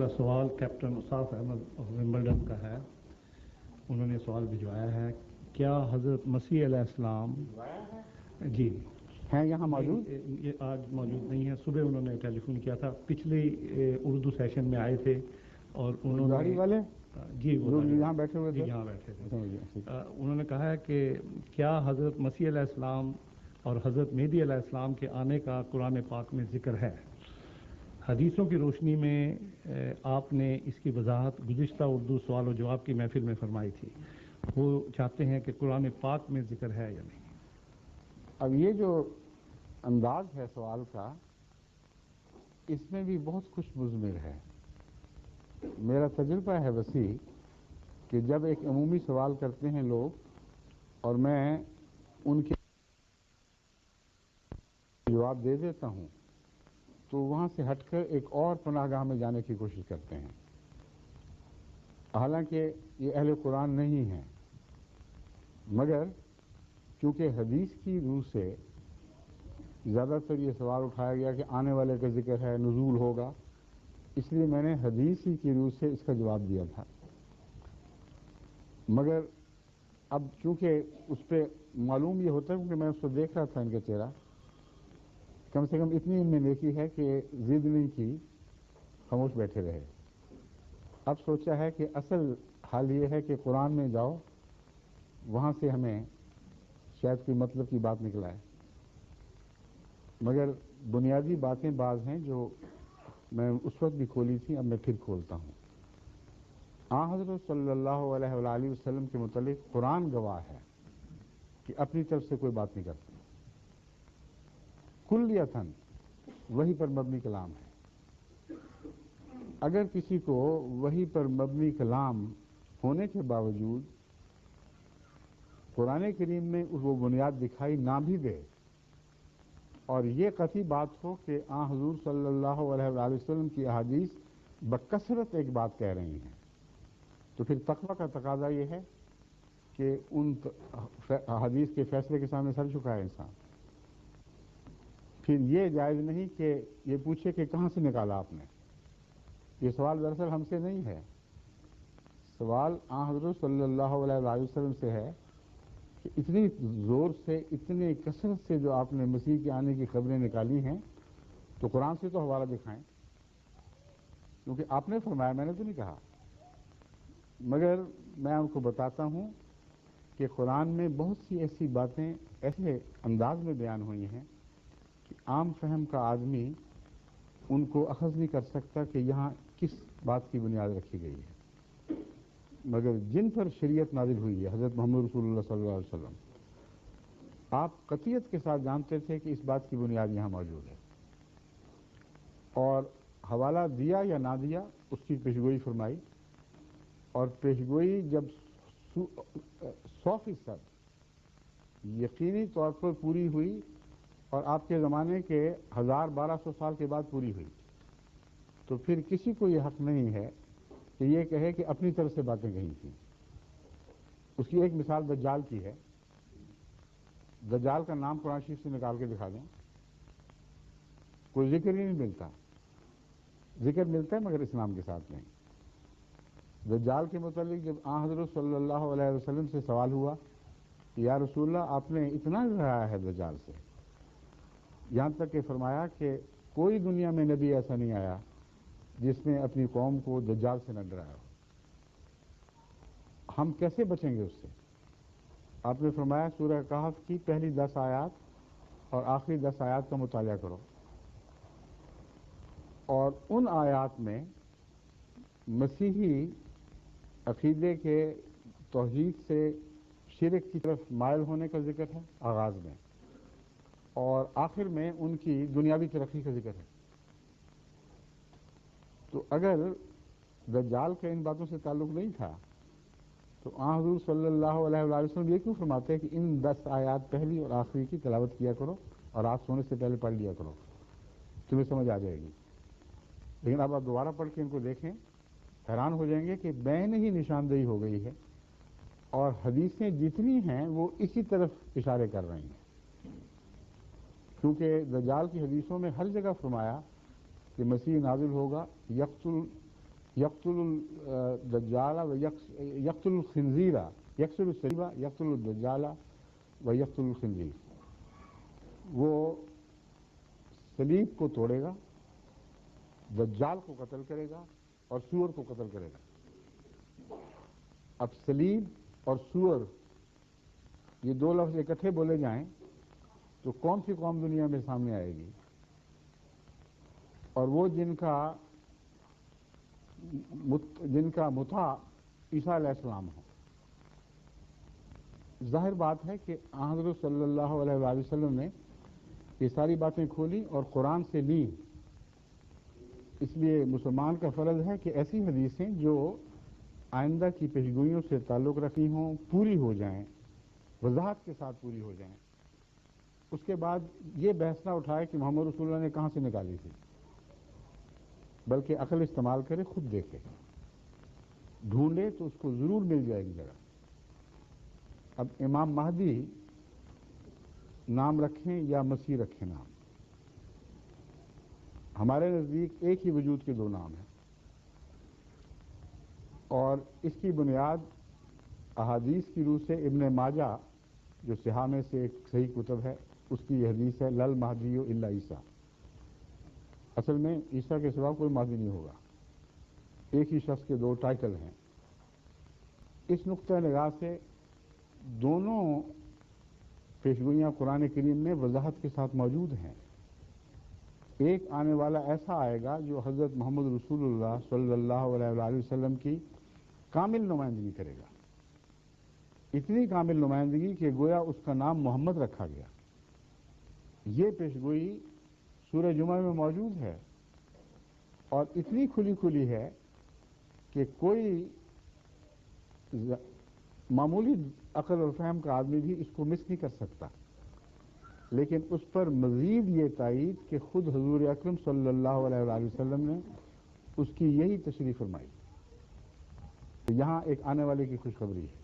اگلا سوال captain Asaf Ahmad Wimbledon کا ہے. انہوں نے سوال بھجوایا ہے, کیا حضرت مسیح علیہ السلام جی ہیں یہاں موجود؟ یہ آج موجود نہیں ہے. صبح انہوں نے ٹیلی فون کیا تھا, پچھلی اردو سیشن میں آئے تھے اور انہوں گاڑی نے والے جی وہ یہاں بیٹھے ہوئے تھے. یہاں بیٹھے تھے. انہوں نے کہا ہے کہ کیا حضرت مسیح علیہ السلام اور حضرت مہدی علیہ السلام کے آنے کا قرآن پاک میں ذکر ہے؟ حدیثوں کی روشنی میں آپ نے اس کی وضاحت گزشتہ اردو سوال و جواب کی محفل میں فرمائی تھی. وہ چاہتے ہیں کہ قرآن پاک میں ذکر ہے یا نہیں. اب یہ جو انداز ہے سوال کا, اس میں بھی بہت خوش مضمر ہے. میرا تجربہ ہے وسیع کہ جب ایک عمومی سوال کرتے ہیں لوگ اور میں ان کے جواب دے دیتا ہوں تو وہاں سے ہٹ کر ایک اور پناہ گاہ میں جانے کی کوشش کرتے ہیں. حالانکہ یہ اہل قرآن نہیں ہیں, مگر چونکہ حدیث کی روح سے زیادہ تر یہ سوال اٹھایا گیا کہ آنے والے کا ذکر ہے, نزول ہوگا, اس لیے میں نے حدیث ہی کی روح سے اس کا جواب دیا تھا. مگر اب چونکہ اس پہ معلوم یہ ہوتا ہے, کیونکہ میں اس کو دیکھ رہا تھا ان کا چہرہ, کم سے کم اتنی ان میں نیکی ہے کہ ضد نہیں کی, خاموش بیٹھے رہے. اب سوچا ہے کہ اصل حال یہ ہے کہ قرآن میں جاؤ, وہاں سے ہمیں شاید کوئی مطلب کی بات نکل آئے. مگر بنیادی باتیں بعض ہیں جو میں اس وقت بھی کھولی تھی, اب میں پھر کھولتا ہوں. حضرت صلی اللہ علیہ وآلہ وسلم کے متعلق قرآن گواہ ہے کہ اپنی طرف سے کوئی بات نہیں کرتا. کلیتاً وحی پر مبنی کلام ہے. اگر کسی کو وحی پر مبنی کلام ہونے کے باوجود قرآن کریم میں وہ بنیاد دکھائی نہ بھی دے, اور یہ قطعی بات ہو کہ حضور صلی اللہ علیہ وآلہ وسلم کی احادیث بکثرت ایک بات کہہ رہی ہیں, تو پھر تقویٰ کا تقاضا یہ ہے کہ ان حدیث کے فیصلے کے سامنے سر جھکائے انسان. پھر یہ جائز نہیں کہ یہ پوچھے کہ کہاں سے نکالا آپ نے. یہ سوال دراصل ہم سے نہیں ہے, سوال حضرت صلی اللہ علیہ وآلہ وسلم سے ہے کہ اتنی زور سے, اتنی کثرت سے جو آپ نے مسیح کے آنے کی خبریں نکالی ہیں, تو قرآن سے تو حوالہ دکھائیں, کیونکہ آپ نے فرمایا, میں نے تو نہیں کہا. مگر میں ان کو بتاتا ہوں کہ قرآن میں بہت سی ایسی باتیں ایسے انداز میں بیان ہوئی ہیں کہ عام فہم کا آدمی ان کو اخذ نہیں کر سکتا کہ یہاں کس بات کی بنیاد رکھی گئی ہے. مگر جن پر شریعت نازل ہوئی ہے, حضرت محمد رسول اللہ صلی اللہ علیہ وسلم, آپ قطعیت کے ساتھ جانتے تھے کہ اس بات کی بنیاد یہاں موجود ہے, اور حوالہ دیا یا نہ دیا اس کی پیشگوئی فرمائی. اور پیشگوئی جب 100% یقینی طور پر پوری ہوئی, اور آپ کے زمانے کے 1200 سال کے بعد پوری ہوئی, تو پھر کسی کو یہ حق نہیں ہے کہ یہ کہے کہ اپنی طرف سے باتیں کہی تھیں. اس کی ایک مثال دجال کی ہے. دجال کا نام قرآن شریف سے نکال کے دکھا دیں, کوئی ذکر ہی نہیں ملتا. ذکر ملتا ہے مگر اسلام کے ساتھ نہیں. دجال کے متعلق جب حضرت صلی اللہ علیہ وسلم سے سوال ہوا کہ یا رسول اللہ آپ نے اتنا ڈرایا ہے دجال سے, یہاں تک کہ فرمایا کہ کوئی دنیا میں نبی ایسا نہیں آیا جس نے اپنی قوم کو دجال سے نہ ڈرایا ہو, ہم کیسے بچیں گے اس سے؟ آپ نے فرمایا سورہ کہف کی پہلی 10 آیات اور آخری 10 آیات کا مطالعہ کرو, اور ان آیات میں مسیحی عقیدے کے توحید سے شرک کی طرف مائل ہونے کا ذکر ہے آغاز میں, اور آخر میں ان کی دنیاوی ترقی کا ذکر ہے. تو اگر دجال کا ان باتوں سے تعلق نہیں تھا تو حضور صلی اللہ علیہ وآلہ وسلم یہ کیوں فرماتے ہیں کہ ان 10 آیات پہلی اور آخری کی تلاوت کیا کرو اور رات سونے سے پہلے پڑھ لیا کرو, تمہیں سمجھ آ جائے گی. لیکن اب آپ دوبارہ پڑھ کے ان کو دیکھیں, حیران ہو جائیں گے کہ بین ہی نشاندہی ہو گئی ہے, اور حدیثیں جتنی ہیں وہ اسی طرف اشارے کر رہی ہیں. کیونکہ دجال کی حدیثوں میں ہر جگہ فرمایا کہ مسیح نازل ہوگا, یقتل یقتل الدجال و یقتل الخنزیر، یکسر الصلیب، یقتل الدجال و یقتل الخنزیر، وہ صلیب کو توڑے گا، دجال کو قتل کرے گا اور سور کو قتل کرے گا۔ اب صلیب اور سور یہ دو لفظ اکٹھے بولے جائیں تو کون سی قوم دنیا میں سامنے آئے گی؟ اور وہ جن کا متا عیسیٰ علیہ السلام ہو۔ ظاہر بات ہے کہ حضرت صلی اللہ علیہ وآلہ وسلم نے یہ ساری باتیں کھولی اور قرآن سے لی، اس لیے مسلمان کا فرض ہے کہ ایسی حدیثیں جو آئندہ کی پیشگوئیوں سے تعلق رکھتی ہوں پوری ہو جائیں، وضاحت کے ساتھ پوری ہو جائیں۔ اس کے بعد یہ بحث نہ اٹھائے کہ محمد رسول اللہ نے کہاں سے نکالی تھی، بلکہ عقل استعمال کرے، خود دیکھے، ڈھونڈے تو اس کو ضرور مل جائے گی جگہ۔ اب امام مہدی نام رکھیں یا مسیح رکھیں نام، ہمارے نزدیک ایک ہی وجود کے دو نام ہیں، اور اس کی بنیاد احادیث کی روح سے ابن ماجہ جو صحاح میں سے ایک صحیح کتب ہے، اس کی یہ حدیث ہے لل مہدی الا عیسیٰ، اصل میں عیسیٰ کے سوا کوئی مہدی نہیں ہوگا، ایک ہی شخص کے دو ٹائٹل ہیں۔ اس نقطہ نگاہ سے دونوں پیشگوئیاں قرآن کریم میں وضاحت کے ساتھ موجود ہیں۔ ایک آنے والا ایسا آئے گا جو حضرت محمد رسول اللہ صلی اللہ علیہ وآلہ وسلم کی کامل نمائندگی کرے گا، اتنی کامل نمائندگی کہ گویا اس کا نام محمد رکھا گیا۔ یہ پیشگوئی سورہ جمعہ میں موجود ہے اور اتنی کھلی کھلی ہے کہ کوئی معمولی عقل اور فہم کا آدمی بھی اس کو مس نہیں کر سکتا، لیکن اس پر مزید یہ تائید کہ خود حضور اکرم صلی اللہ علیہ وآلہ وسلم نے اس کی یہی تشریح فرمائی کہ یہاں ایک آنے والے کی خوشخبری ہے،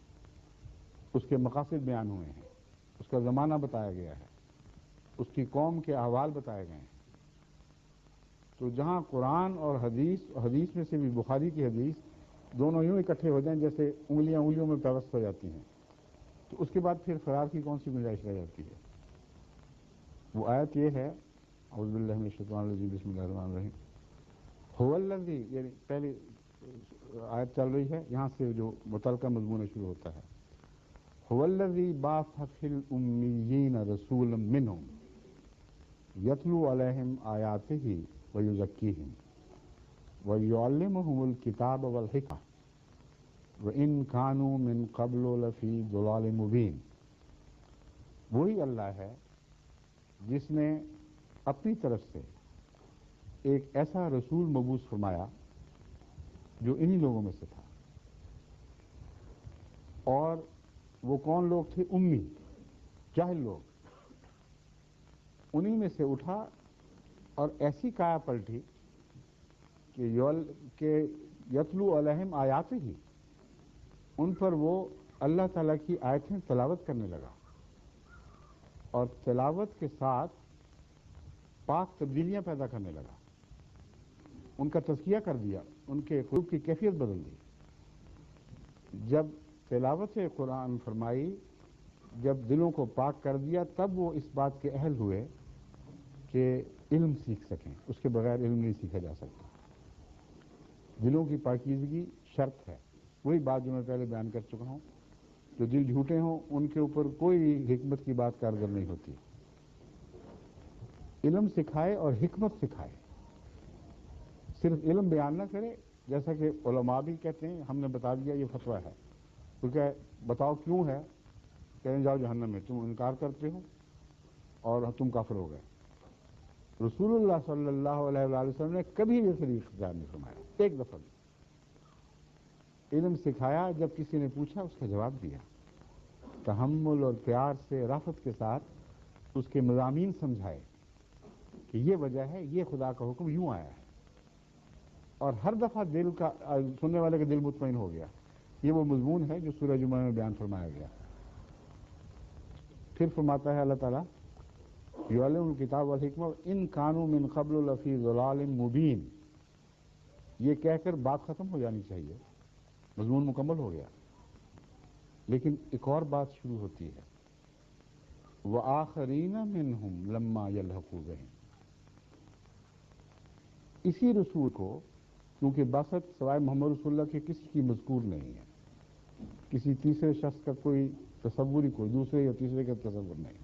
اس کے مقاصد بیان ہوئے ہیں، اس کا زمانہ بتایا گیا ہے، اس کی قوم کے احوال بتائے گئے ہیں۔ تو جہاں قرآن اور حدیث میں سے بھی بخاری کی حدیث دونوں یوں اکٹھے ہو جائیں جیسے انگلیاں میں پیوست ہو جاتی ہیں، تو اس کے بعد پھر فرار کی کون سی گنجائش رہ جاتی ہے؟ وہ آیت یہ ہے، اعوذ باللہ من الشیطان الرجیم، بسم اللہ الرحمن الرحیم، هو الذی، یعنی پہلی آیت چل رہی ہے، یہاں سے جو متعلقہ مضمون شروع ہوتا ہے، هو الذی بعث فی الامیین رسولا منہم یتلو علیہم آیاتہ ویزکیہم وَيُعَلِّمُهُمُ الْكِتَابَ وَالْحِکْمَةَ وَإِنْ كَانُوا مِنْ قَبْلُ لَفِي ضَلَالٍ مُبِينٍ۔ وہی اللہ ہے جس نے اپنی طرف سے ایک ایسا رسول مبعوث فرمایا جو انہی لوگوں میں سے تھا، اور وہ کون لوگ تھے؟ امی، جاہل لوگ، انہی میں سے اٹھا اور ایسی کایا پلٹی کہ یتلو علیہم آیات ہی، ان پر وہ اللہ تعالیٰ کی آیتیں تلاوت کرنے لگا، اور تلاوت کے ساتھ پاک تبدیلیاں پیدا کرنے لگا، ان کا تزکیہ کر دیا، ان کے قلوب کی کیفیت بدل دی۔ جب تلاوت قرآن فرمائی، جب دلوں کو پاک کر دیا، تب وہ اس بات کے اہل ہوئے کہ علم سیکھ سکیں، اس کے بغیر علم نہیں سیکھا جا سکتا۔ دلوں کی پاکیزگی شرط ہے، وہی بات جو میں پہلے بیان کر چکا ہوں، جو دل جھوٹے ہوں ان کے اوپر کوئی حکمت کی بات کارگر نہیں ہوتی۔ علم سکھائے اور حکمت سکھائے، صرف علم بیان نہ کرے، جیسا کہ علماء بھی کہتے ہیں ہم نے بتا دیا یہ فتویٰ ہے، تو کہ بتاؤ کیوں ہے، کہیں جاؤ جہنم میں، تم انکار کرتے ہو اور تم کافر ہو گئے۔ رسول اللہ صلی اللہ علیہ وآلہ وسلم نے کبھی یہ طریقہ اختیار نہیں فرمایا، ایک دفعہ بھی۔ علم سکھایا، جب کسی نے پوچھا اس کا جواب دیا، تحمل اور پیار سے رافت کے ساتھ اس کے مضامین سمجھائے کہ یہ وجہ ہے، یہ خدا کا حکم یوں آیا ہے، اور ہر دفعہ دل کا سننے والے کا دل مطمئن ہو گیا۔ یہ وہ مضمون ہے جو سورہ جمعہ میں بیان فرمایا گیا۔ پھر فرماتا ہے اللہ تعالیٰ، یعلم الکتاب والحکمہ ان کانوا من قبل لفی ضلال مبین، یہ کہہ کر بات ختم ہو جانی چاہیے، مضمون مکمل ہو گیا، لیکن ایک اور بات شروع ہوتی ہے، وَآخَرِينَ مِنْهُمْ لَمَّا يَلْحَقُوا بِهِمْ۔ اسی رسول کو، کیونکہ باسط سوائے محمد رسول اللہ کے کسی کی مذکور نہیں ہے، کسی تیسرے شخص کا کوئی تصور ہی، کوئی دوسرے یا تیسرے کا تصور نہیں،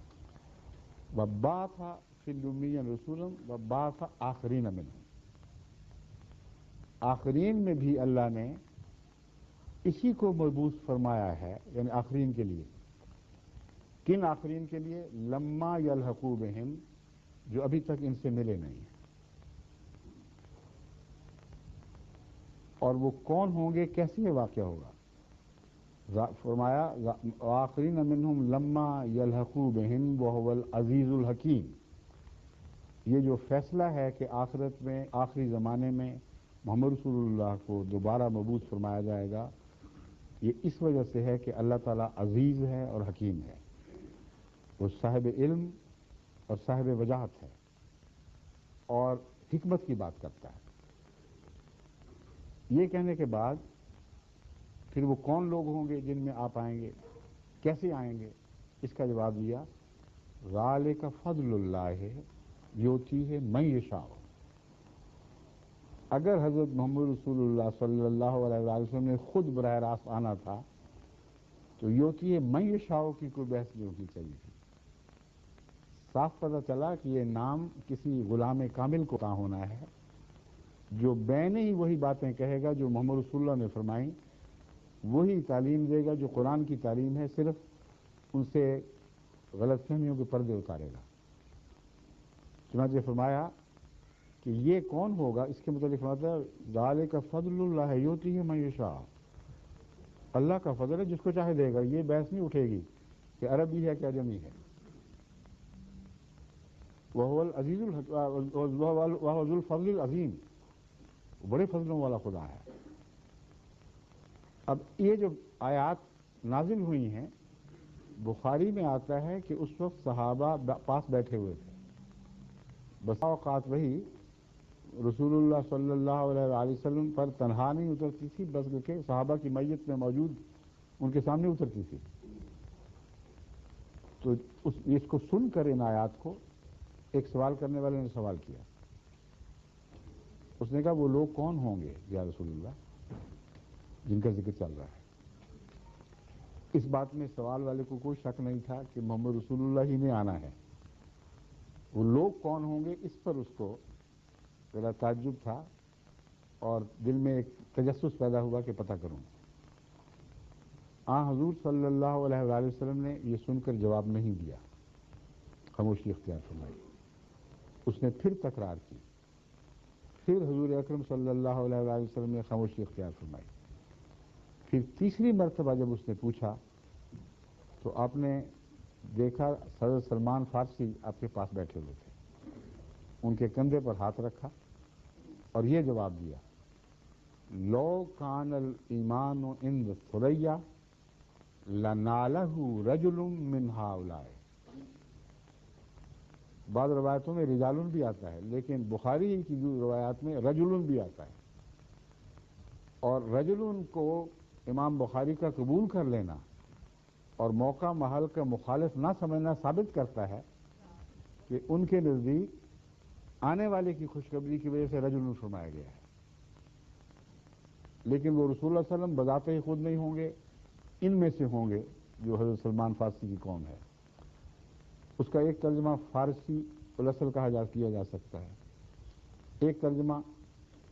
وَبَعَثَ فِي الْأُمِّيِّينَ رَسُولًا وَبَعَثَ آخَرِينَ مِنْهُمْ۔ آخرین میں بھی اللہ نے اسی کو مبعوث فرمایا ہے، یعنی آخرین کے لیے۔ کن آخرین کے لیے؟ لما یلحقوا بہم، جو ابھی تک ان سے ملے نہیں ہیں۔ اور وہ کون ہوں گے، کیسے یہ واقعہ ہوگا؟ فرمایا آخرین منہم لما یلحقوا بہم وہو العزیز الحکیم۔ یہ جو فیصلہ ہے کہ آخرت میں، آخری زمانے میں محمد رسول اللہ کو دوبارہ مبعوث فرمایا جائے گا، یہ اس وجہ سے ہے کہ اللہ تعالیٰ عزیز ہے اور حکیم ہے، وہ صاحب علم اور صاحب وجاہت ہے اور حکمت کی بات کرتا ہے۔ یہ کہنے کے بعد پھر وہ کون لوگ ہوں گے جن میں آپ آئیں گے، کیسے آئیں گے؟ اس کا جواب دیا، ذالک فضل اللہ یؤتیہ من یشاء۔ اگر حضرت محمد رسول اللہ صلی اللہ علیہ وسلم نے خود براہ راست آنا تھا تو یؤتیہ من یشاء کی کوئی بحث نہیں ہونی چاہیے تھی۔ صاف پتہ چلا کہ یہ نام کسی غلام کامل کو عطا ہونا ہے، جو بین ہی وہی باتیں کہے گا جو محمد رسول اللہ نے فرمائیں، وہی تعلیم دے گا جو قرآن کی تعلیم ہے، صرف ان سے غلط فہمیوں کے پردے اتارے گا۔ چنانچہ فرمایا کہ یہ کون ہوگا، اس کے متعلق فرماتا ہے ذالک فضل اللہ یؤتیہ من یشاء۔ اللہ کا فضل ہے، جس کو چاہے دے گا، یہ بحث نہیں اٹھے گی کہ عربی ہے کہ عجمی ہے۔ وہو العزیز وہو ذو الفضل العظیم، بڑے فضلوں والا خدا ہے۔ اب یہ جو آیات نازل ہوئی ہیں، بخاری میں آتا ہے کہ اس وقت صحابہ پاس بیٹھے ہوئے تھے، بسا اوقات وہی رسول اللہ صلی اللہ علیہ وآلہ وسلم پر تنہا نہیں اترتی تھی، بلکہ صحابہ کی میت میں موجود ان کے سامنے اترتی تھی۔ تو اس کو سن کر ان آیات کو ایک سوال کرنے والے نے سوال کیا، اس نے کہا وہ لوگ کون ہوں گے یا رسول اللہ جن کا ذکر چل رہا ہے؟ اس بات میں سوال والے کو کوئی شک نہیں تھا کہ محمد رسول اللہ ہی نے آنا ہے۔ وہ لوگ کون ہوں گے، اس پر اس کو بڑا تعجب تھا اور دل میں ایک تجسس پیدا ہوا کہ پتہ کروں۔ حضور صلی اللہ علیہ وآلہ وسلم نے یہ سن کر جواب نہیں دیا، خاموشی اختیار فرمائی۔ اس نے پھر تکرار کی، پھر حضور اکرم صلی اللہ علیہ وآلہ وسلم نے خاموشی اختیار فرمائی۔ پھر تیسری مرتبہ جب اس نے پوچھا تو آپ نے دیکھا صدر سلمان فارسی آپ کے پاس بیٹھے ہوئے تھے، ان کے کندھے پر ہاتھ رکھا اور یہ جواب دیا، لو کان الایمان عند ثریا لنالہ رجل من ہؤلاء۔ بعض روایتوں میں رجالن بھی آتا ہے، لیکن بخاری کی جو روایات میں رجلن بھی آتا ہے، اور رجلن کو امام بخاری کا قبول کر لینا اور موقع محل کا مخالف نہ سمجھنا ثابت کرتا ہے کہ ان کے نزدیک آنے والے کی خوشخبری کی وجہ سے رجل فرمایا گیا ہے، لیکن وہ رسول اللہ صلی اللہ علیہ وسلم بذات ہی خود نہیں ہوں گے، ان میں سے ہوں گے جو حضرت سلمان فارسی کی قوم ہے۔ اس کا ایک ترجمہ فارسی الاصل کیا جا سکتا ہے، ایک ترجمہ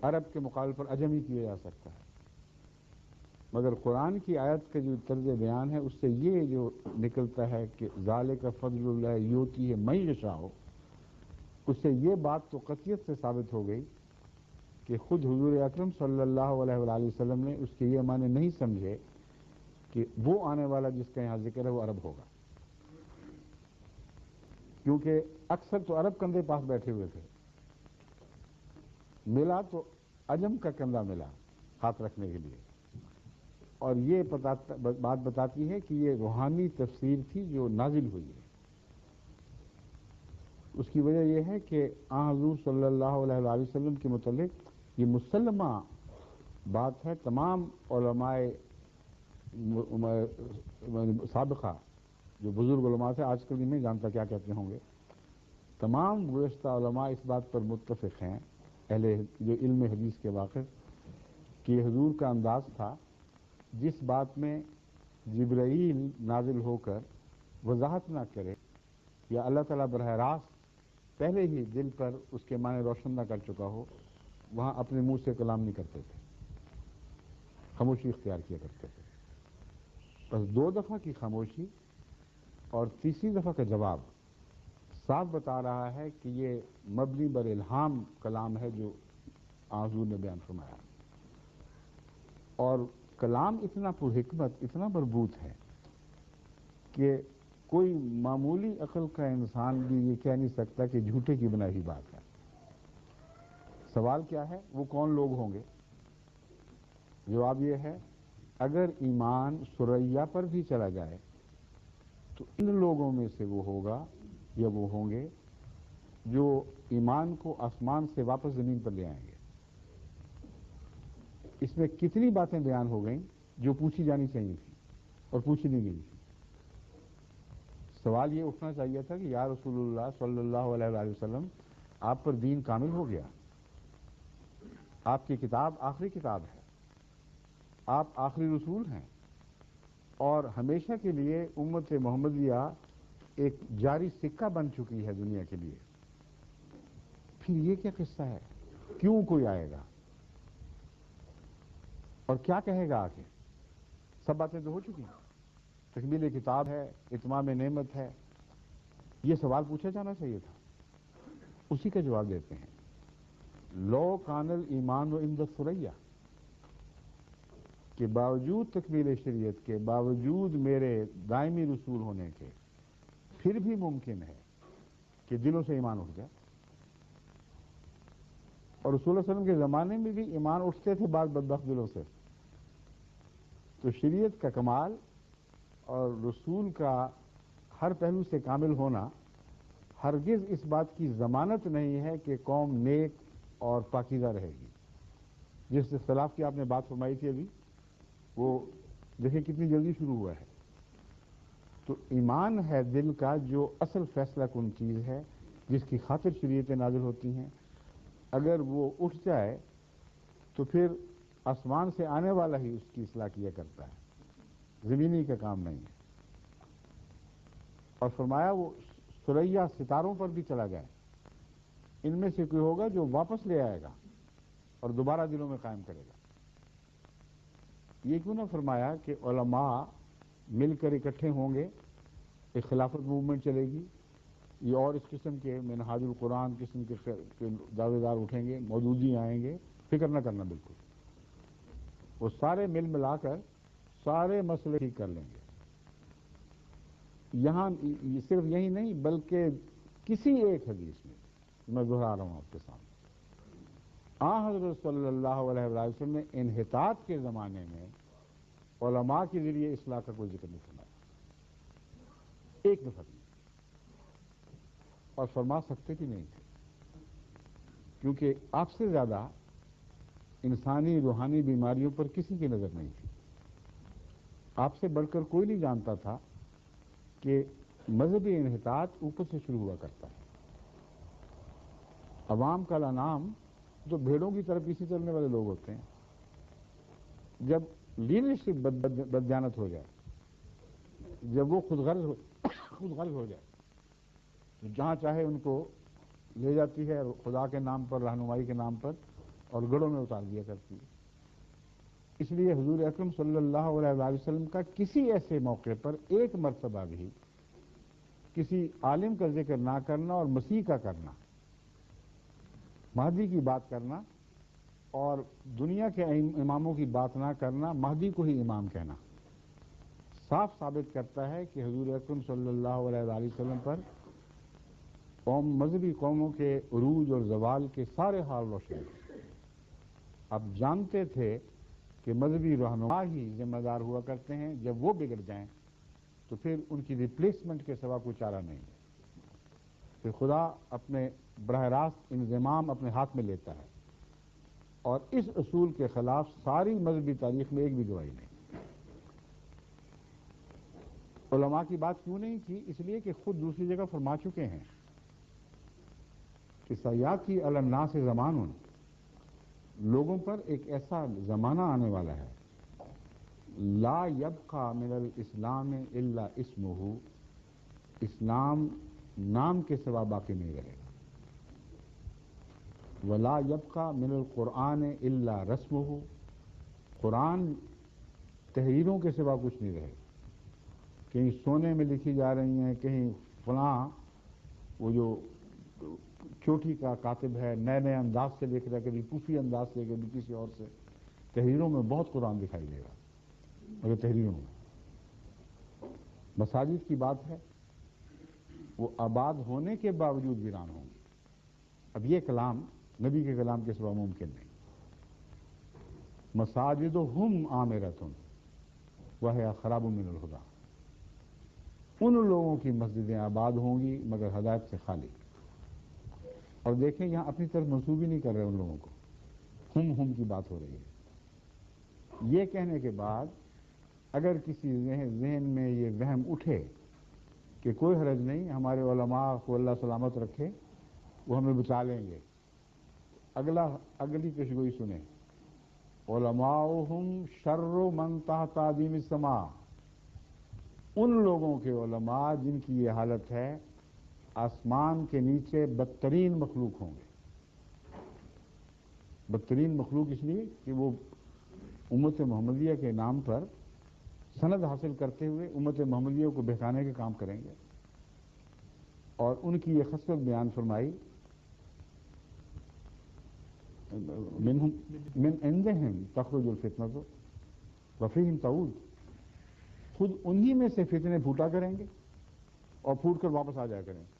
عرب کے مقابل پر عجمی کیا جا سکتا ہے، مگر قرآن کی آیت کا جو طرز بیان ہے اس سے یہ جو نکلتا ہے کہ ذالک فضل اللہ یؤتیہ من یشاء، اس سے یہ بات تو قطعیت سے ثابت ہو گئی کہ خود حضور اکرم صلی اللہ علیہ وآلہ وسلم نے اس کے یہ معنی نہیں سمجھے کہ وہ آنے والا جس کا یہاں ذکر ہے وہ عرب ہوگا، کیونکہ اکثر تو عرب کندھے پاس بیٹھے ہوئے تھے، ملا تو عجم کا کندھا ملا ہاتھ رکھنے کے لیے، اور یہ بات بتاتی ہے کہ یہ روحانی تفسیر تھی جو نازل ہوئی ہے۔ اس کی وجہ یہ ہے کہ حضور صلی اللہ علیہ وآلہ وسلم کے متعلق یہ مسلمہ بات ہے تمام علماء سابقہ جو بزرگ علماء تھے، آج کل نہیں جانتا کیا کہتے ہوں گے، تمام گزشتہ علماء اس بات پر متفق ہیں، اہل جو علم حدیث کے واقف، کہ حضور کا انداز تھا جس بات میں جبرائیل نازل ہو کر وضاحت نہ کرے یا اللہ تعالیٰ براہ راست پہلے ہی دل پر اس کے معنی روشن نہ کر چکا ہو، وہاں اپنے منہ سے کلام نہیں کرتے تھے، خاموشی اختیار کیا کرتے تھے۔ بس 2 دفعہ کی خاموشی اور تیسری دفعہ کا جواب صاف بتا رہا ہے کہ یہ مبنی بر الہام کلام ہے جو حضور نے بیان فرمایا، اور کلام اتنا پر حکمت، اتنا مربوط ہے کہ کوئی معمولی عقل کا انسان بھی یہ کہہ نہیں سکتا کہ جھوٹے کی بنائی ہوئی بات ہے۔ سوال کیا ہے؟ وہ کون لوگ ہوں گے؟ جواب یہ ہے، اگر ایمان ثریا پر بھی چلا جائے تو ان لوگوں میں سے وہ ہوگا یا وہ ہوں گے جو ایمان کو آسمان سے واپس زمین پر لے آئیں گے۔ اس میں کتنی باتیں بیان ہو گئیں جو پوچھی جانی چاہیے تھی اور پوچھی نہیں گئی تھی۔ سوال یہ اٹھنا چاہیے تھا کہ یا رسول اللہ صلی اللہ علیہ وآلہ وسلم، آپ پر دین کامل ہو گیا، آپ کی کتاب آخری کتاب ہے، آپ آخری رسول ہیں، اور ہمیشہ کے لیے امت محمدیہ ایک جاری سکہ بن چکی ہے دنیا کے لیے، پھر یہ کیا قصہ ہے؟ کیوں کوئی آئے گا اور کیا کہے گا آگے؟ سب باتیں تو ہو چکی ہیں، تکمیل کتاب ہے، اتمام نعمت ہے، یہ سوال پوچھا جانا چاہیے تھا، اسی کا جواب دیتے ہیں۔ لو کان الایمان عند ثریا، کہ باوجود تکمیل شریعت کے، باوجود میرے دائمی رسول ہونے کے، پھر بھی ممکن ہے کہ دلوں سے ایمان اٹھ جائے، اور رسول اللہ علیہ وسلم کے زمانے میں بھی ایمان اٹھتے تھے بعض بدبخت دلوں سے۔ تو شریعت کا کمال اور رسول کا ہر پہلو سے کامل ہونا ہرگز اس بات کی ضمانت نہیں ہے کہ قوم نیک اور پاکیزہ رہے گی۔ جس اختلاف کی آپ نے بات فرمائی تھی ابھی، وہ دیکھیں کتنی جلدی شروع ہوا ہے۔ تو ایمان ہے دل کا جو اصل فیصلہ کن چیز ہے، جس کی خاطر شریعتیں نازل ہوتی ہیں، اگر وہ اٹھ جائے تو پھر آسمان سے آنے والا ہی اس کی اصلاح کیا کرتا ہے، زمینی کا کام نہیں ہے۔ اور فرمایا وہ ثریا ستاروں پر بھی چلا جائے، ان میں سے کوئی ہوگا جو واپس لے آئے گا اور دوبارہ دلوں میں قائم کرے گا۔ یہ کیوں نہ فرمایا کہ علماء مل کر اکٹھے ہوں گے، ایک خلافت موومنٹ چلے گی، یہ اور اس قسم کے منہاج القرآن قسم کے دعوے دار اٹھیں گے، مودودی آئیں گے، فکر نہ کرنا بالکل، وہ سارے مل ملا کر سارے مسئلے ٹھیک کر لیں گے۔ یہاں صرف یہی نہیں بلکہ کسی ایک حدیث میں، میں دہرا رہا ہوں آپ کے سامنے، حضرت صلی اللہ علیہ وسلم نے انحطاط کے زمانے میں علماء کے ذریعے اصلاح کا کوئی ذکر نہیں فرمایا، ایک دفعہ بھی، اور فرما سکتے بھی نہیں تھے، کیونکہ آپ سے زیادہ انسانی روحانی بیماریوں پر کسی کی نظر نہیں تھی۔ آپ سے بڑھ کر کوئی نہیں جانتا تھا کہ مذہبی انحطاط اوپر سے شروع ہوا کرتا ہے۔ عوام کا الانام جو بھیڑوں کی طرف پیچھے چلنے والے لوگ ہوتے ہیں، جب لیڈرشپ بددیانت ہو جائے، جب وہ خود غرض ہو جائے، تو جہاں چاہے ان کو لے جاتی ہے خدا کے نام پر، رہنمائی کے نام پر، اور گڑھوں میں اتار دیا کرتی ہے۔ اس لیے حضور اکرم صلی اللہ علیہ وآلہ وسلم کا کسی ایسے موقع پر ایک مرتبہ بھی کسی عالم کا ذکر نہ کرنا اور مسیح کا کرنا، مہدی کی بات کرنا اور دنیا کے اماموں کی بات نہ کرنا، مہدی کو ہی امام کہنا، صاف ثابت کرتا ہے کہ حضور اکرم صلی اللہ علیہ وآلہ وسلم پر مذہبی قوموں کے عروج اور زوال کے سارے حال روشن ہیں۔ اب جانتے تھے کہ مذہبی رہنما ہی ذمہ دار ہوا کرتے ہیں، جب وہ بگڑ جائیں تو پھر ان کی ریپلیسمنٹ کے سوا کوئی چارہ نہیں ہے، پھر خدا اپنے براہ راست انضمام اپنے ہاتھ میں لیتا ہے۔ اور اس اصول کے خلاف ساری مذہبی تاریخ میں ایک بھی گواہی نہیں۔ علماء کی بات کیوں نہیں کی؟ اس لیے کہ خود دوسری جگہ فرما چکے ہیں کہ سیاتی علی الناس زمان، لوگوں پر ایک ایسا زمانہ آنے والا ہے، لا یبقى من الاسلام الا اسمہ، اسلام نام کے سوا باقی نہیں رہے گا، ولا یبقى من القرآن الا رسمہ، قرآن تحریروں کے سوا کچھ نہیں رہے گا، کہیں سونے میں لکھی جا رہی ہیں، کہیں فلاں وہ جو چوٹی کا کاتب ہے نئے نئے انداز سے لکھ رہا ہے، کبھی صوفی انداز سے، کبھی کسی اور سے، تحریروں میں بہت قرآن دکھائی دے گا، مگر تحریروں میں مساجد کی بات ہے وہ آباد ہونے کے باوجود ویران ہوں گی۔ اب یہ کلام نبی کے کلام کے سوا ممکن نہیں۔ مساجدہم عامرۃ وہی خراب من الہدی، ان لوگوں کی مسجدیں آباد ہوں گی مگر ہدایت سے خالی۔ اور دیکھیں یہاں اپنی طرف منسوب ہی نہیں کر رہے ان لوگوں کو، ہم کی بات ہو رہی ہے۔ یہ کہنے کے بعد اگر کسی ذہن میں یہ وہم اٹھے کہ کوئی حرج نہیں، ہمارے علماء کو اللہ سلامت رکھے، وہ ہمیں بچا لیں گے، اگلی پیشگوئی سنیں، علماؤہم شر من تحت عدیم السماء، ان لوگوں کے علماء جن کی یہ حالت ہے آسمان کے نیچے بدترین مخلوق ہوں گے۔ بدترین مخلوق اس لیے کہ وہ امت محمدیہ کے نام پر سند حاصل کرتے ہوئے امت محمدیہ کو بہکانے کے کام کریں گے۔ اور ان کی یہ خصلت بیان فرمائی، من عندہم تخرج الفتنۃ وفیہم تعود، خود انہی میں سے فتنے پھوٹا کریں گے اور پھوٹ کر واپس آ جایا کریں گے۔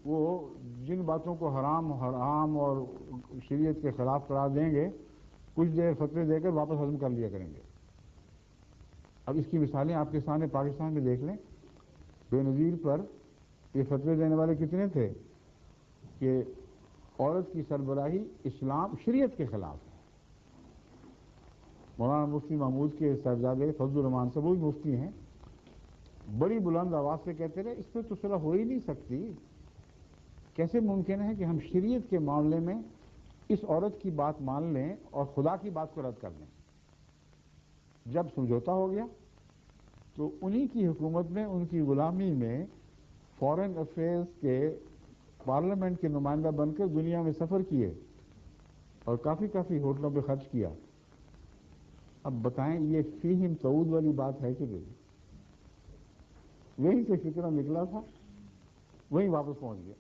وہ جن باتوں کو حرام اور شریعت کے خلاف قرار دیں گے، کچھ دیر فتوے دے کر واپس ہضم کر لیا کریں گے۔ اب اس کی مثالیں آپ کے سامنے پاکستان میں دیکھ لیں، بے نظیر پر یہ فتوے دینے والے کتنے تھے کہ عورت کی سربراہی اسلام شریعت کے خلاف ہے۔ مولانا مفتی محمود کے صاحبزادے فضل الرحمان سے، وہی مفتی ہیں، بڑی بلند آواز سے کہتے رہے اس پہ تو صلح ہو ہی نہیں سکتی، کیسے ممکن ہے کہ ہم شریعت کے معاملے میں اس عورت کی بات مان لیں اور خدا کی بات کو رد کر دیں۔ جب سمجھوتا ہو گیا تو انہی کی حکومت میں، ان کی غلامی میں فارن افیئرز کے پارلیمنٹ کے نمائندہ بن کر دنیا میں سفر کیے اور کافی ہوٹلوں پہ خرچ کیا۔ اب بتائیں یہ فیہم تعود والی بات ہے کہ نہیں؟ وہیں سے فکرہ نکلا تھا، وہیں واپس پہنچ گیا،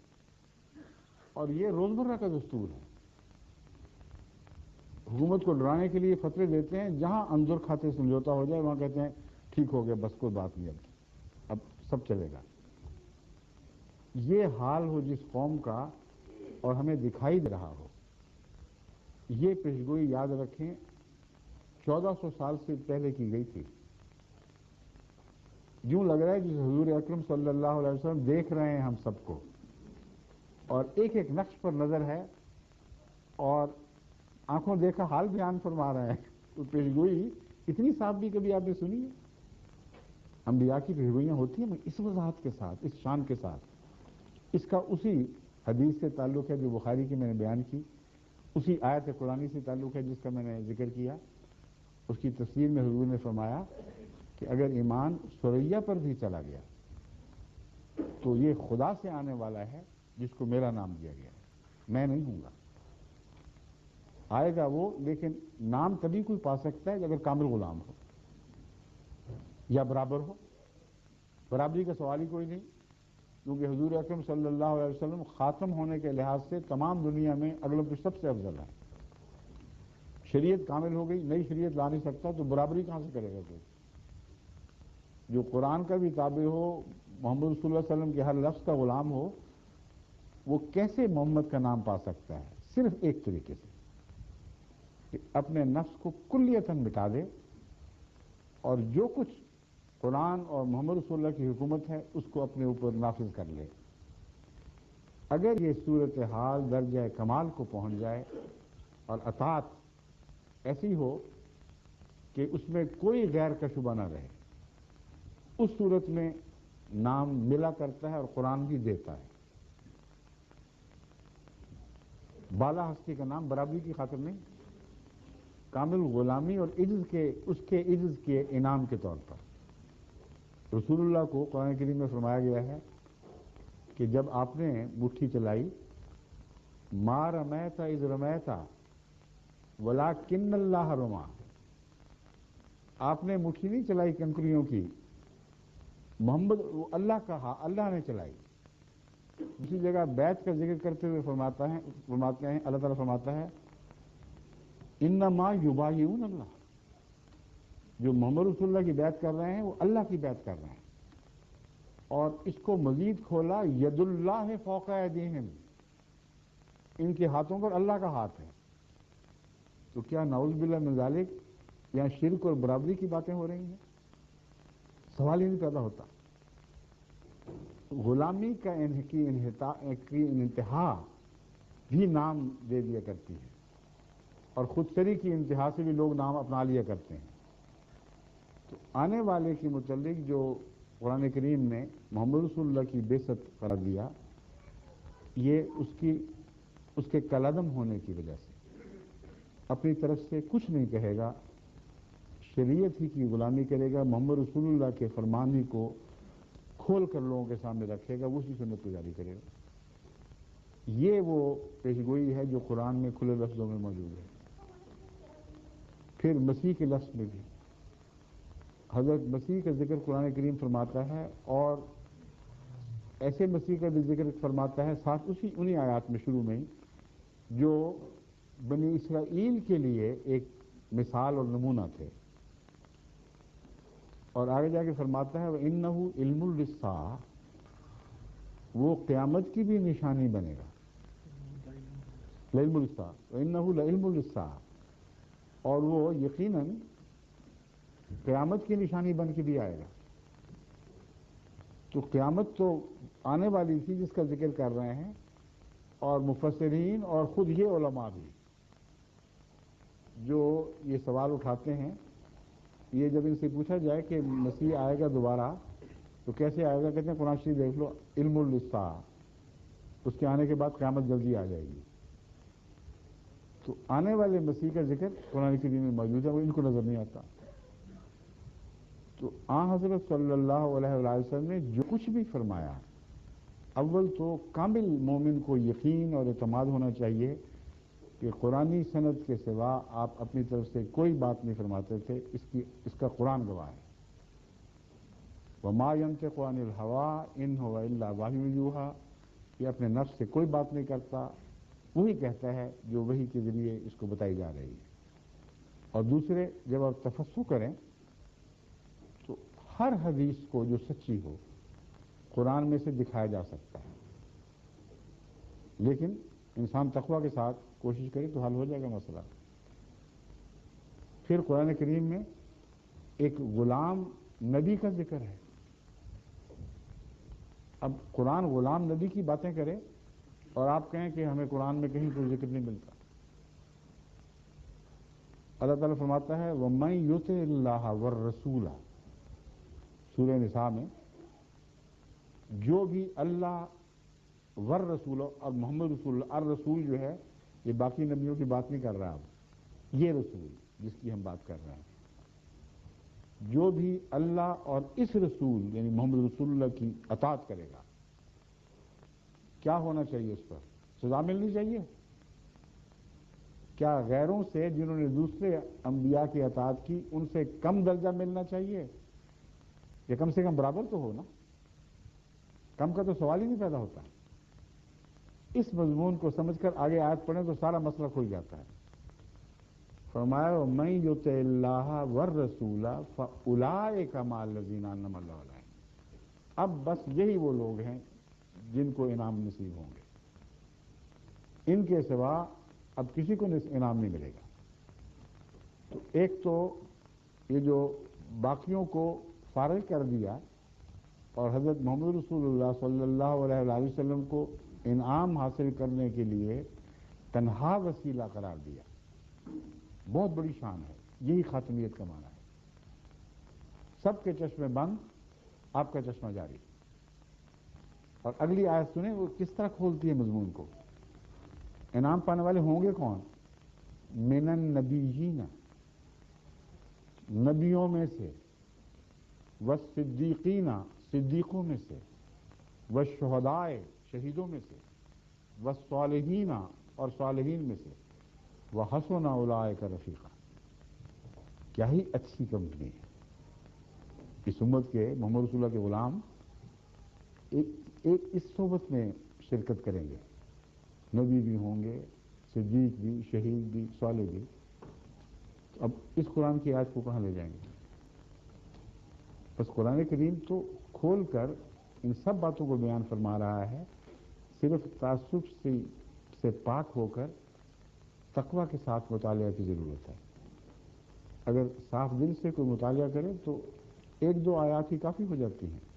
اور یہ روزمرہ کا دستور ہے۔ حکومت کو ڈرانے کے لیے فتوے دیتے ہیں، جہاں اندر کھاتے سمجھوتا ہو جائے وہاں کہتے ہیں ٹھیک ہو گیا، بس کوئی بات نہیں، اب سب چلے گا۔ یہ حال ہو جس قوم کا اور ہمیں دکھائی دے رہا ہو، یہ پیشگوئی یاد رکھیں 1400 سال سے پہلے کی گئی تھی۔ یوں لگ رہا ہے جس حضور اکرم صلی اللہ علیہ وسلم دیکھ رہے ہیں ہم سب کو، اور ایک ایک نقش پر نظر ہے اور آنکھوں دیکھا حال بیان فرما رہے ہیں۔ تو پیشگوئی اتنی صاف بھی کبھی آپ نے سنی ہے؟ انبیاء کی پیشگوئیاں ہوتی ہیں اس وضاحت کے ساتھ، اس شان کے ساتھ۔ اس کا اسی حدیث سے تعلق ہے جو بخاری کی میں نے بیان کی، اسی آیت قرآنی سے تعلق ہے جس کا میں نے ذکر کیا۔ اس کی تفسیر میں حضور نے فرمایا کہ اگر ایمان ثریا پر بھی چلا گیا تو یہ خدا سے آنے والا ہے جس کو میرا نام دیا گیا ہے، میں نہیں ہوں گا، آئے گا وہ، لیکن نام تبھی کوئی پا سکتا ہے اگر کامل غلام ہو یا برابر ہو۔ برابری کا سوال ہی کوئی نہیں، کیونکہ حضور اکرم صلی اللہ علیہ وسلم خاتم ہونے کے لحاظ سے تمام دنیا میں اگلوں پہ سب سے افضل ہے۔ شریعت کامل ہو گئی، نئی شریعت لا نہیں سکتا تو برابری کہاں سے کرے گا کوئی؟ جو قرآن کا بھی تابع ہو، محمد صلی اللہ علیہ وسلم کے ہر لفظ کا غلام ہو، وہ کیسے محمد کا نام پا سکتا ہے؟ صرف ایک طریقے سے کہ اپنے نفس کو کلیتاً مٹا دے اور جو کچھ قرآن اور محمد رسول اللہ کی حکومت ہے اس کو اپنے اوپر نافذ کر لے۔ اگر یہ صورتحال درجہ کمال کو پہنچ جائے اور اطاعت ایسی ہو کہ اس میں کوئی غیر کا شبہ نہ رہے، اس صورت میں نام ملا کرتا ہے اور قرآن بھی دیتا ہے۔ بالا ہستی کا نام برابری کی خاطر نہیں، کامل غلامی اور عجز کے، اس کے عجز کے انعام کے طور پر۔ رسول اللہ کو قرآن کریم میں فرمایا گیا ہے کہ جب آپ نے مٹھی چلائی، ما رمیت اذ رمیت ولکن اللہ رما، آپ نے مٹھی نہیں چلائی کنکریوں کی، محمد اللہ کہا، اللہ نے چلائی۔ اسی جگہ بیعت کا ذکر کرتے ہوئے فرماتے ہیں اللہ تعالیٰ فرماتا ہے انما یبایعون اللہ، جو محمد رسول اللہ کی بیعت کر رہے ہیں وہ اللہ کی بیعت کر رہے ہیں۔ اور اس کو مزید کھولا، ید اللہ فوق ایدیہم، ان کے ہاتھوں پر اللہ کا ہاتھ ہے۔ تو کیا نعوذ باللہ من ذالک یہاں شرک اور برابری کی باتیں ہو رہی ہیں؟ سوال ہی نہیں پیدا ہوتا۔ غلامی کی انتہا بھی نام دے دیا کرتی ہے، اور خود سری کی انتہا سے بھی لوگ نام اپنا لیا کرتے ہیں۔ تو آنے والے کے متعلق جو قرآن کریم نے محمد رسول اللہ کی بعثت قرار دیا، یہ اس کے کالعدم ہونے کی وجہ سے اپنی طرف سے کچھ نہیں کہے گا، شریعت ہی کی غلامی کرے گا، محمد رسول اللہ کے فرمان ہی کو کھول کر لوگوں کے سامنے رکھے گا، اسی سنت کو جاری کرے گا۔ یہ وہ پیشگوئی ہے جو قرآن میں کھلے لفظوں میں موجود ہے۔ پھر مسیح کے لفظ میں بھی حضرت مسیح کا ذکر قرآن کریم فرماتا ہے، اور ایسے مسیح کا بھی ذکر فرماتا ہے ساتھ انہی آیات میں شروع میں ہی، جو بنی اسرائیل کے لیے ایک مثال اور نمونہ تھے۔ اور آگے جا کے فرماتا ہے وَإِنَّهُ عِلْمٌ لِلسَّاعَةِ، وہ قیامت کی بھی نشانی بنے گا۔ لعلم للساعة وَإِنَّهُ لَعِلْمٌ لِلسَّاعَةِ، اور وہ یقیناً قیامت کی نشانی بن کے بھی آئے گا۔ تو قیامت تو آنے والی تھی جس کا ذکر کر رہے ہیں، اور مفسرین اور خود یہ علماء بھی جو یہ سوال اٹھاتے ہیں، یہ جب ان سے پوچھا جائے کہ مسیح آئے گا دوبارہ تو کیسے آئے گا، کہتے ہیں قرآن شریف دیکھ لو، علم للساعة، اس کے آنے کے بعد قیامت جلدی آ جائے گی۔ تو آنے والے مسیح کا ذکر قرآن کریم میں موجود ہے، وہ ان کو نظر نہیں آتا۔ تو حضرت صلی اللہ علیہ وسلم نے جو کچھ بھی فرمایا، اول تو کامل مومن کو یقین اور اعتماد ہونا چاہیے کہ قرآنی سند کے سوا آپ اپنی طرف سے کوئی بات نہیں فرماتے تھے، اس کا قرآن گواہ ہے۔ وَمَا يَنطِقُ عَنِ الْهَوَىٰ إِنْ هُوَ إِلَّا وَحْيٌ يُوحَىٰ، یہ اپنے نفس سے کوئی بات نہیں کرتا، وہی کہتا ہے جو وحی کے ذریعے اس کو بتائی جا رہی ہے۔ اور دوسرے، جب آپ تفسر کریں تو ہر حدیث کو جو سچی ہو قرآن میں سے دکھایا جا سکتا ہے، لیکن انسان تقویٰ کے ساتھ کوشش کرے تو حل ہو جائے گا مسئلہ۔ پھر قرآن کریم میں ایک غلام نبی کا ذکر ہے۔ اب قرآن غلام نبی کی باتیں کرے اور آپ کہیں کہ ہمیں قرآن میں کہیں کوئی ذکر نہیں ملتا۔ اللہ تعالیٰ فرماتا ہے وَمَن يُطِعِ اللَّهَ وَالرَّسُولَ، سورہ نساء میں، جو بھی اللہ والرسول اور محمد رسول اللہ، الرسول جو ہے یہ باقی نبیوں کی بات نہیں کر رہا، اب یہ رسول جس کی ہم بات کر رہے ہیں، جو بھی اللہ اور اس رسول یعنی محمد رسول اللہ کی اطاعت کرے گا، کیا ہونا چاہیے؟ اس پر سزا ملنی چاہیے۔ کیا غیروں سے جنہوں نے دوسرے انبیاء کی اطاعت کی ان سے کم درجہ ملنا چاہیے، یا کم سے کم برابر تو ہو نا؟ کم کا تو سوال ہی نہیں پیدا ہوتا۔ اس مضمون کو سمجھ کر آگے آیت پڑھیں تو سارا مسئلہ کھل جاتا ہے۔ فرمایا وَمَن يُطِعِ اللَّهَ وَالرَّسُولَ فَأُولَٰئِكَ مَعَ الَّذِينَ أَنْعَمَ اللَّهُ عَلَيْهِمْ، اب بس یہی وہ لوگ ہیں جن کو انعام نصیب ہوں گے، ان کے سوا اب کسی کو انعام نہیں ملے گا۔ تو ایک تو یہ جو باقیوں کو فارغ کر دیا اور حضرت محمد رسول اللہ صلی اللہ علیہ وسلم کو انعام حاصل کرنے کے لیے تنہا وسیلہ قرار دیا، بہت بڑی شان ہے، یہی خاتمیت کا معنی ہے۔ سب کے چشمے بند، آپ کا چشمہ جاری۔ اور اگلی آیت سنیں وہ کس طرح کھولتی ہے مضمون کو۔ انعام پانے والے ہوں گے کون؟ من النبیین، نبیوں میں سے، والصدیقین، صدیقوں میں سے، والشہداء، شہیدوں میں سے، والصالحین، اور صالحین میں سے، وحسن اولئک رفیقا۔ کیا ہی اچھی کمپنی ہے۔ اس امت کے محمد رسول اللہ کے غلام ایک اس صحبت میں شرکت کریں گے، نبی بھی ہوں گے، صدیق بھی، شہید بھی، صالح بھی۔ اب اس قرآن کی آیت کو کہاں لے جائیں گے؟ بس قرآن کریم تو کھول کر ان سب باتوں کو بیان فرما رہا ہے، صرف تعصب سے پاک ہو کر تقویٰ کے ساتھ مطالعہ کی ضرورت ہے۔ اگر صاف دل سے کوئی مطالعہ کرے تو ایک دو آیات ہی کافی ہو جاتی ہیں۔